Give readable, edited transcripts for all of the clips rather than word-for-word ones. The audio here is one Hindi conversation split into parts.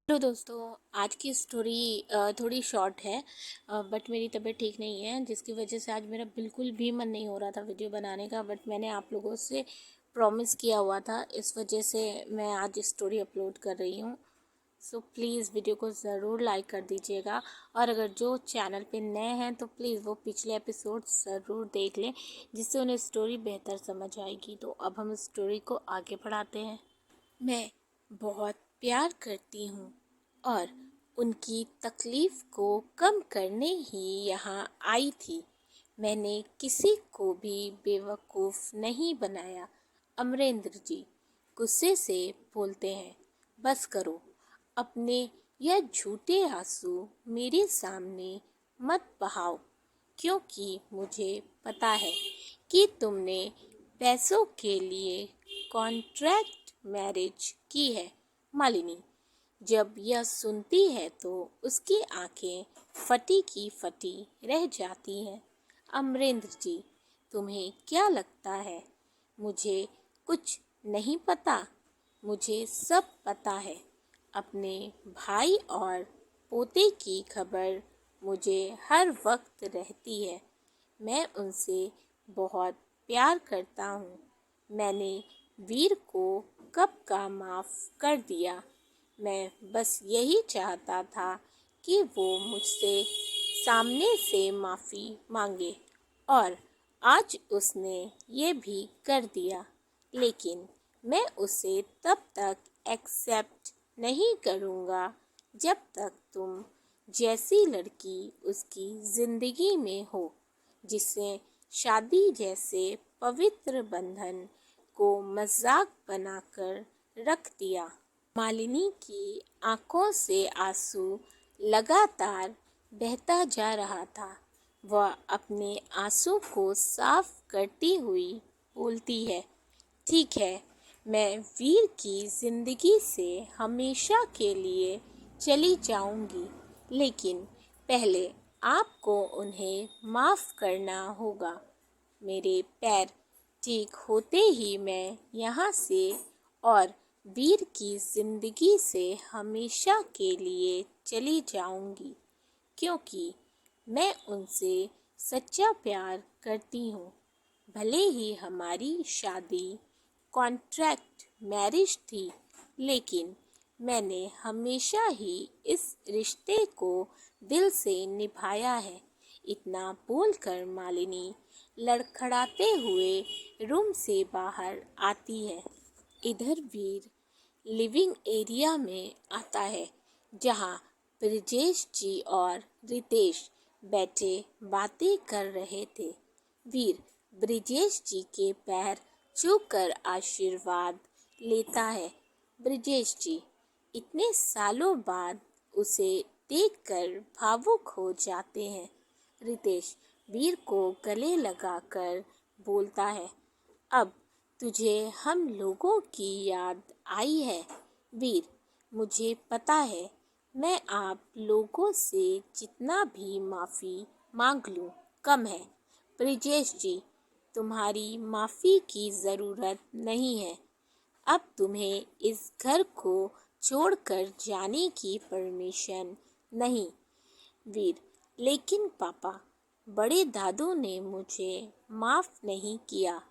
हेलो दोस्तों। आज की स्टोरी थोड़ी शॉर्ट है, बट मेरी तबीयत ठीक नहीं है जिसकी वजह से आज मेरा बिल्कुल भी मन नहीं हो रहा था वीडियो बनाने का। बट मैंने आप लोगों से प्रॉमिस किया हुआ था, इस वजह से मैं आज स्टोरी अपलोड कर रही हूँ। सो प्लीज़ वीडियो को ज़रूर लाइक कर दीजिएगा, और अगर जो चैनल पे नए हैं तो प्लीज़ वो पिछले एपिसोड ज़रूर देख लें, जिससे उन्हें स्टोरी बेहतर समझ आएगी। तो अब हम स्टोरी को आगे बढ़ाते हैं। मैं बहुत प्यार करती हूँ और उनकी तकलीफ़ को कम करने ही यहाँ आई थी। मैंने किसी को भी बेवकूफ़ नहीं बनाया। अमरेंद्र जी गुस्से से बोलते हैं, बस करो, अपने यह झूठे आंसू मेरे सामने मत बहाओ, क्योंकि मुझे पता है कि तुमने पैसों के लिए कॉन्ट्रैक्ट मैरिज की है। मालिनी जब यह सुनती है तो उसकी आंखें फटी की फटी रह जाती हैं। अमरेंद्र जी, तुम्हें क्या लगता है मुझे कुछ नहीं पता? मुझे सब पता है। अपने भाई और पोते की खबर मुझे हर वक्त रहती है। मैं उनसे बहुत प्यार करता हूँ। मैंने वीर को कब का माफ़ कर दिया। मैं बस यही चाहता था कि वो मुझसे सामने से माफ़ी मांगे, और आज उसने ये भी कर दिया। लेकिन मैं उसे तब तक एक्सेप्ट नहीं करूँगा जब तक तुम जैसी लड़की उसकी ज़िंदगी में हो, जिससे शादी जैसे पवित्र बंधन को मजाक बनाकर रख दिया। मालिनी की आंखों से आंसू लगातार बहता जा रहा था। वह अपने आंसू को साफ करती हुई बोलती है, ठीक है, मैं वीर की ज़िंदगी से हमेशा के लिए चली जाऊंगी, लेकिन पहले आपको उन्हें माफ़ करना होगा। मेरे पैर ठीक होते ही मैं यहाँ से और वीर की ज़िंदगी से हमेशा के लिए चली जाऊंगी, क्योंकि मैं उनसे सच्चा प्यार करती हूँ। भले ही हमारी शादी कॉन्ट्रैक्ट मैरिज थी, लेकिन मैंने हमेशा ही इस रिश्ते को दिल से निभाया है। इतना बोलकर मालिनी लड़खड़ाते हुए रूम से बाहर आती है। इधर वीर लिविंग एरिया में आता है, जहाँ ब्रिजेश जी और रितेश बैठे बातें कर रहे थे। वीर ब्रिजेश जी के पैर छूकर आशीर्वाद लेता है। ब्रिजेश जी इतने सालों बाद उसे देखकर भावुक हो जाते हैं। रितेश वीर को गले लगाकर बोलता है, अब तुझे हम लोगों की याद आई है। वीर, मुझे पता है, मैं आप लोगों से जितना भी माफ़ी मांग लूँ कम है। ब्रिजेश जी, तुम्हारी माफ़ी की ज़रूरत नहीं है। अब तुम्हें इस घर को छोड़कर जाने की परमिशन नहीं। वीर, लेकिन पापा, बड़े दादू ने मुझे माफ़ नहीं किया,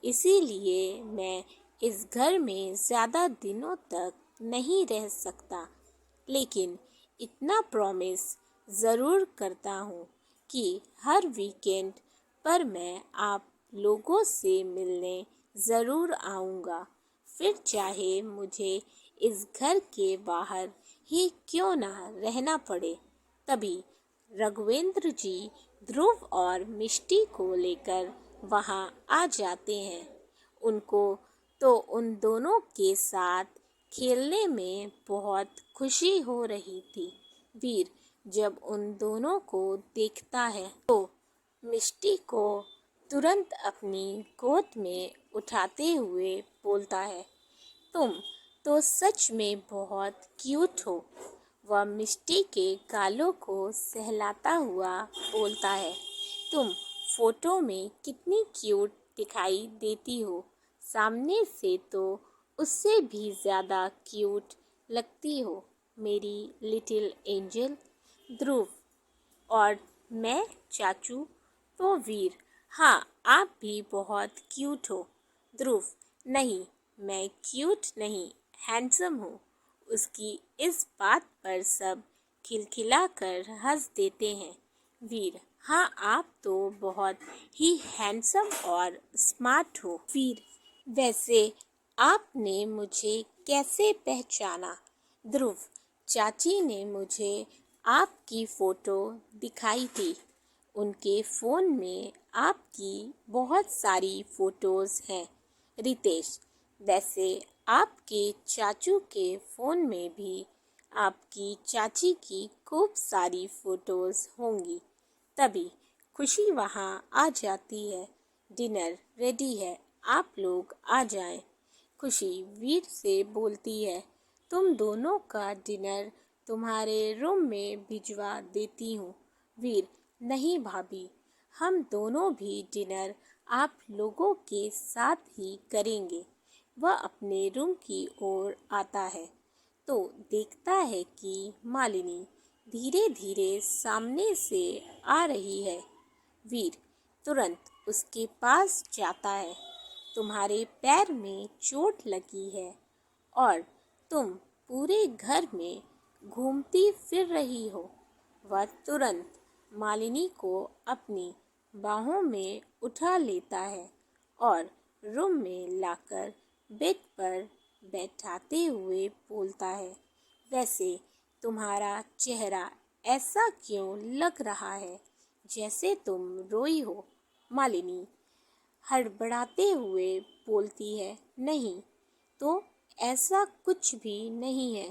इसीलिए मैं इस घर में ज़्यादा दिनों तक नहीं रह सकता। लेकिन इतना प्रॉमिस ज़रूर करता हूँ कि हर वीकेंड पर मैं आप लोगों से मिलने ज़रूर आऊँगा, फिर चाहे मुझे इस घर के बाहर ही क्यों ना रहना पड़े। तभी रघुवेंद्र जी ध्रुव और मिष्टी को लेकर वहाँ आ जाते हैं। उनको तो उन दोनों के साथ खेलने में बहुत खुशी हो रही थी। वीर जब उन दोनों को देखता है तो मिष्टी को तुरंत अपनी गोद में उठाते हुए बोलता है, तुम तो सच में बहुत क्यूट हो। वह मिष्टी के गालों को सहलाता हुआ बोलता है, तुम फोटो में कितनी क्यूट दिखाई देती हो, सामने से तो उससे भी ज़्यादा क्यूट लगती हो। मेरी लिटिल एंजल। ध्रुव, और मैं चाचू तो वीर, हाँ आप भी बहुत क्यूट हो। ध्रुव, नहीं मैं क्यूट नहीं, हैंडसम हूँ। उसकी इस बात पर सब खिलखिला कर हंस देते हैं। वीर, हाँ आप तो बहुत ही हैंडसम और स्मार्ट हो। वीर, वैसे आपने मुझे कैसे पहचाना? ध्रुव, चाची ने मुझे आपकी फ़ोटो दिखाई थी। उनके फ़ोन में आपकी बहुत सारी फ़ोटोज़ हैं। रितेश, वैसे आपके चाचू के फ़ोन में भी आपकी चाची की खूब सारी फ़ोटोज़ होंगी। तभी खुशी वहाँ आ जाती है। डिनर रेडी है, आप लोग आ जाएं। खुशी वीर से बोलती है, तुम दोनों का डिनर तुम्हारे रूम में भिजवा देती हूँ। वीर, नहीं भाभी, हम दोनों भी डिनर आप लोगों के साथ ही करेंगे। वह अपने रूम की ओर आता है तो देखता है कि मालिनी धीरे धीरे सामने से आ रही है। वीर तुरंत उसके पास जाता है। तुम्हारे पैर में चोट लगी है और तुम पूरे घर में घूमती फिर रही हो। वह तुरंत मालिनी को अपनी बाहों में उठा लेता है और रूम में लाकर बेड पर बैठाते हुए बोलता है, वैसे तुम्हारा चेहरा ऐसा क्यों लग रहा है जैसे तुम रोई हो? मालिनी हड़बड़ाते हुए बोलती है, नहीं तो ऐसा कुछ भी नहीं है,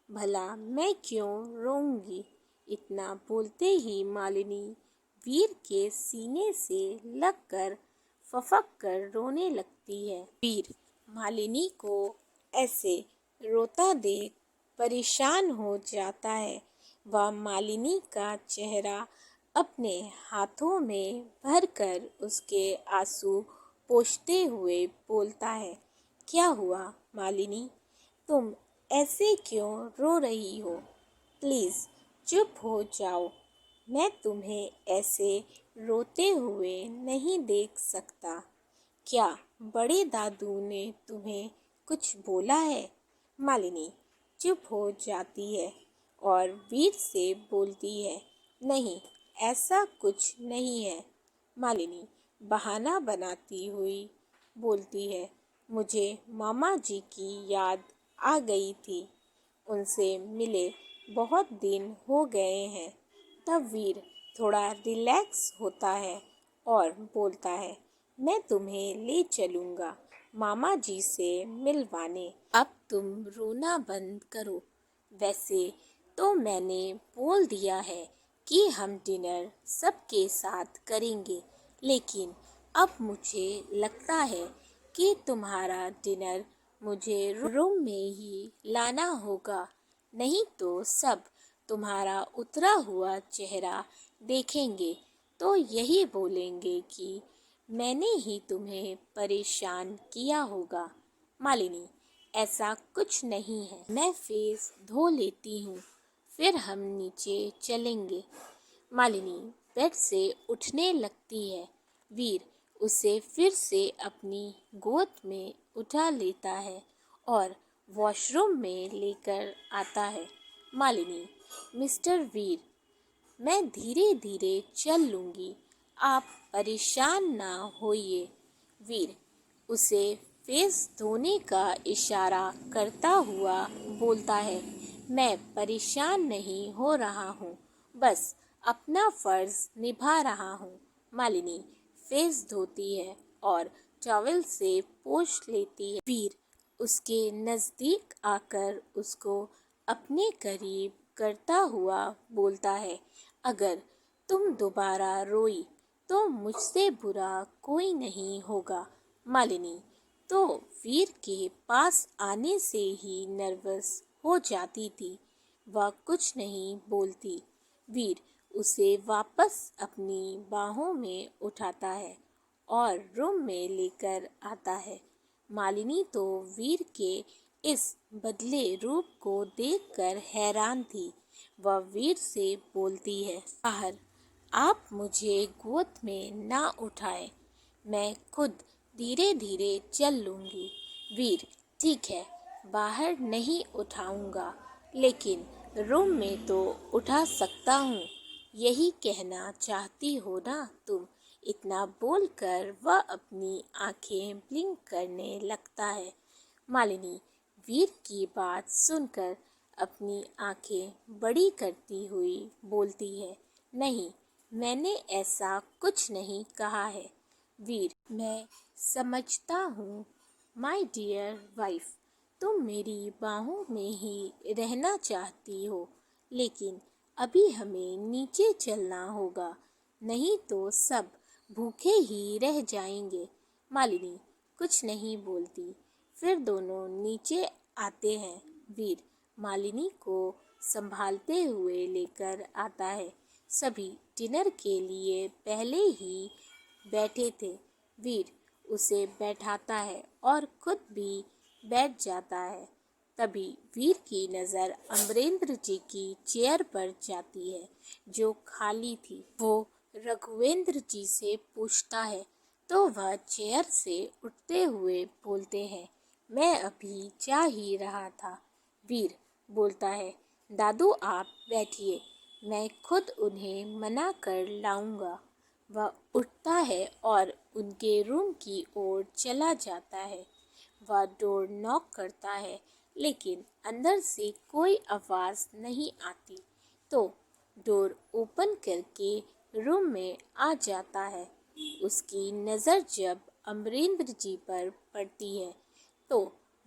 भला मैं क्यों रोऊंगी? इतना बोलते ही मालिनी वीर के सीने से लगकर फफक कर रोने लगती है। वीर मालिनी को ऐसे रोता देख परेशान हो जाता है। वह मालिनी का चेहरा अपने हाथों में भरकर उसके आंसू पोंछते हुए बोलता है, क्या हुआ मालिनी? तुम ऐसे क्यों रो रही हो? प्लीज़ चुप हो जाओ। मैं तुम्हें ऐसे रोते हुए नहीं देख सकता। क्या बड़े दादू ने तुम्हें कुछ बोला है? मालिनी चुप हो जाती है और वीर से बोलती है, नहीं ऐसा कुछ नहीं है। मालिनी बहाना बनाती हुई बोलती है, मुझे मामा जी की याद आ गई थी। उनसे मिले बहुत दिन हो गए हैं। तब वीर थोड़ा रिलैक्स होता है और बोलता है, मैं तुम्हें ले चलूँगा मामा जी से मिलवाने। अब तुम रोना बंद करो। वैसे तो मैंने बोल दिया है कि हम डिनर सबके साथ करेंगे, लेकिन अब मुझे लगता है कि तुम्हारा डिनर मुझे रूम में ही लाना होगा, नहीं तो सब तुम्हारा उतरा हुआ चेहरा देखेंगे तो यही बोलेंगे कि मैंने ही तुम्हें परेशान किया होगा। मालिनी ऐसा कुछ नहीं है, मैं फेस धो लेती हूँ, फिर हम नीचे चलेंगे। मालिनी बेड से उठने लगती है। वीर उसे फिर से अपनी गोद में उठा लेता है और वॉशरूम में लेकर आता है। मालिनी, मिस्टर वीर, मैं धीरे धीरे चल लूँगी, आप परेशान ना होइए। वीर उसे फेस धोने का इशारा करता हुआ बोलता है, मैं परेशान नहीं हो रहा हूँ, बस अपना फ़र्ज़ निभा रहा हूँ। मालिनी फेस धोती है और टॉवल से पोंछ लेती है। वीर उसके नज़दीक आकर उसको अपने करीब करता हुआ बोलता है, अगर तुम दोबारा रोई तो मुझसे बुरा कोई नहीं होगा। मालिनी तो वीर के पास आने से ही नर्वस हो जाती थी। वह कुछ नहीं बोलती। वीर उसे वापस अपनी बाहों में उठाता है और रूम में लेकर आता है। मालिनी तो वीर के इस बदले रूप को देखकर हैरान थी। वह वीर से बोलती है, बाहर, आप मुझे गोद में ना उठाएं, मैं खुद धीरे धीरे चल लूंगी। वीर, ठीक है, बाहर नहीं उठाऊंगा, लेकिन रूम में तो उठा सकता हूँ। यही कहना चाहती हो ना तुम? इतना बोलकर वह अपनी आंखें ब्लिंक करने लगता है। मालिनी वीर की बात सुनकर अपनी आंखें बड़ी करती हुई बोलती है, नहीं, मैंने ऐसा कुछ नहीं कहा है। वीर, मैं समझता हूँ माय डियर वाइफ, तुम मेरी बाहों में ही रहना चाहती हो, लेकिन अभी हमें नीचे चलना होगा, नहीं तो सब भूखे ही रह जाएंगे। मालिनी कुछ नहीं बोलती। फिर दोनों नीचे आते हैं। वीर मालिनी को संभालते हुए लेकर आता है। सभी डिनर के लिए पहले ही बैठे थे। वीर उसे बैठाता है और खुद भी बैठ जाता है। तभी वीर की नज़र अमरेंद्र जी की चेयर पर जाती है, जो खाली थी। वो रघुवेंद्र जी से पूछता है, तो वह चेयर से उठते हुए बोलते हैं, मैं अभी जा ही रहा था। वीर बोलता है, दादू आप बैठिए, मैं खुद उन्हें मना कर लाऊंगा। वह उठता है और उनके रूम की ओर चला जाता है। वह डोर नॉक करता है, लेकिन अंदर से कोई आवाज़ नहीं आती। तो डोर ओपन करके रूम में आ जाता है। उसकी नज़र जब अमरेंद्र जी पर पड़ती है, तो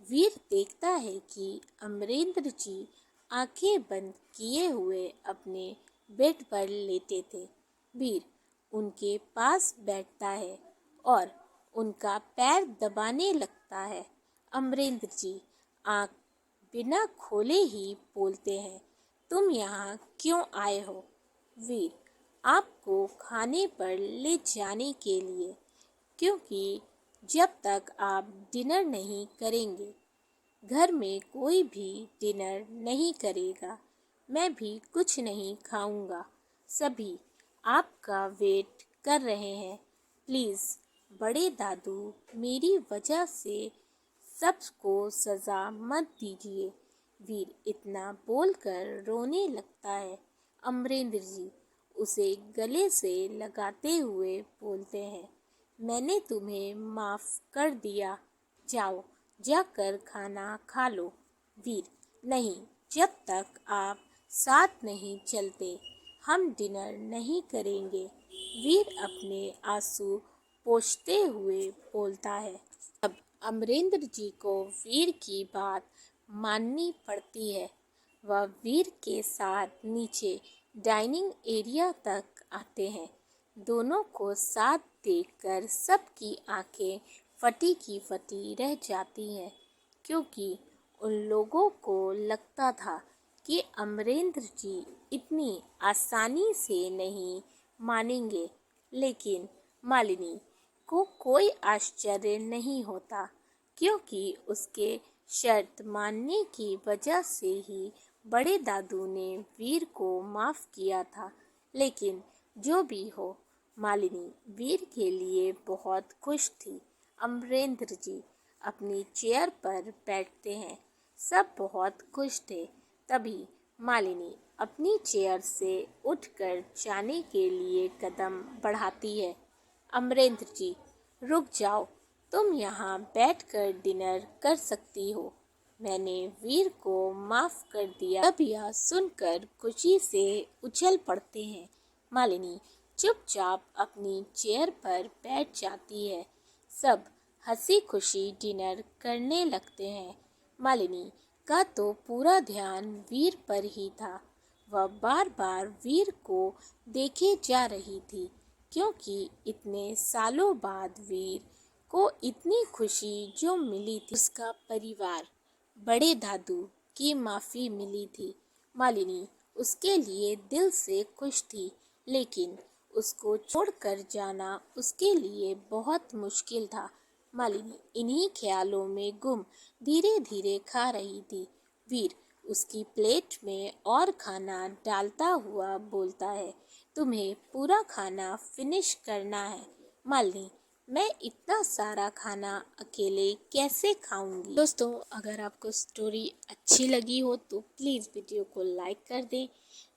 वीर देखता है कि अमरेंद्र जी आंखें बंद किए हुए अपने बेड पर लेटे थे। वीर उनके पास बैठता है और उनका पैर दबाने लगता है। अमरेंद्र जी आंख बिना खोले ही बोलते हैं, तुम यहाँ क्यों आए हो? वीर, आपको खाने पर ले जाने के लिए, क्योंकि जब तक आप डिनर नहीं करेंगे, घर में कोई भी डिनर नहीं करेगा। मैं भी कुछ नहीं खाऊंगा। सभी आपका वेट कर रहे हैं। प्लीज़ बड़े दादू, मेरी वजह से सबको सज़ा मत दीजिए। वीर इतना बोलकर रोने लगता है। अमरेंद्र जी उसे गले से लगाते हुए बोलते हैं, मैंने तुम्हें माफ़ कर दिया, जाओ जाकर खाना खा लो। वीर, नहीं, जब तक आप साथ नहीं चलते हम डिनर नहीं करेंगे। वीर अपने आंसू पोंछते हुए बोलता है। अब अमरेंद्र जी को वीर की बात माननी पड़ती है। वह वीर के साथ नीचे डाइनिंग एरिया तक आते हैं। दोनों को साथ देखकर सबकी आंखें फटी की फटी रह जाती हैं, क्योंकि उन लोगों को लगता था कि अमरेंद्र जी इतनी आसानी से नहीं मानेंगे। लेकिन मालिनी को कोई आश्चर्य नहीं होता, क्योंकि उसके शर्त मानने की वजह से ही बड़े दादू ने वीर को माफ़ किया था। लेकिन जो भी हो, मालिनी वीर के लिए बहुत खुश थी। अमरेंद्र जी अपनी चेयर पर बैठते हैं। सब बहुत खुश थे। तभी मालिनी अपनी चेयर से उठकर जाने के लिए कदम बढ़ाती है। अमरेंद्र जी, रुक जाओ, तुम यहाँ बैठकर डिनर कर सकती हो। मैंने वीर को माफ़ कर दिया। तब यह सुनकर खुशी से उछल पड़ते हैं। मालिनी चुपचाप अपनी चेयर पर बैठ जाती है। सब हंसी खुशी डिनर करने लगते हैं। मालिनी का तो पूरा ध्यान वीर पर ही था। वह बार बार वीर को देखे जा रही थी, क्योंकि इतने सालों बाद वीर को इतनी खुशी जो मिली थी, उसका परिवार, बड़े दादू की माफ़ी मिली थी। मालिनी उसके लिए दिल से खुश थी, लेकिन उसको छोड़कर जाना उसके लिए बहुत मुश्किल था। मालिनी इन्हीं ख्यालों में गुम धीरे धीरे खा रही थी। वीर उसकी प्लेट में और खाना डालता हुआ बोलता है, तुम्हें पूरा खाना फिनिश करना है। मालिनी, मैं इतना सारा खाना अकेले कैसे खाऊंगी। दोस्तों, अगर आपको स्टोरी अच्छी लगी हो तो प्लीज़ वीडियो को लाइक कर दें,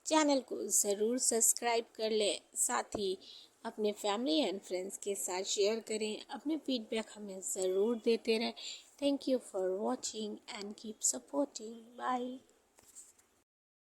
चैनल को ज़रूर सब्सक्राइब कर लें, साथ ही अपने फैमिली एंड फ्रेंड्स के साथ शेयर करें। अपने फीडबैक हमें ज़रूर देते रहें। Thank you for watching and keep supporting. Bye.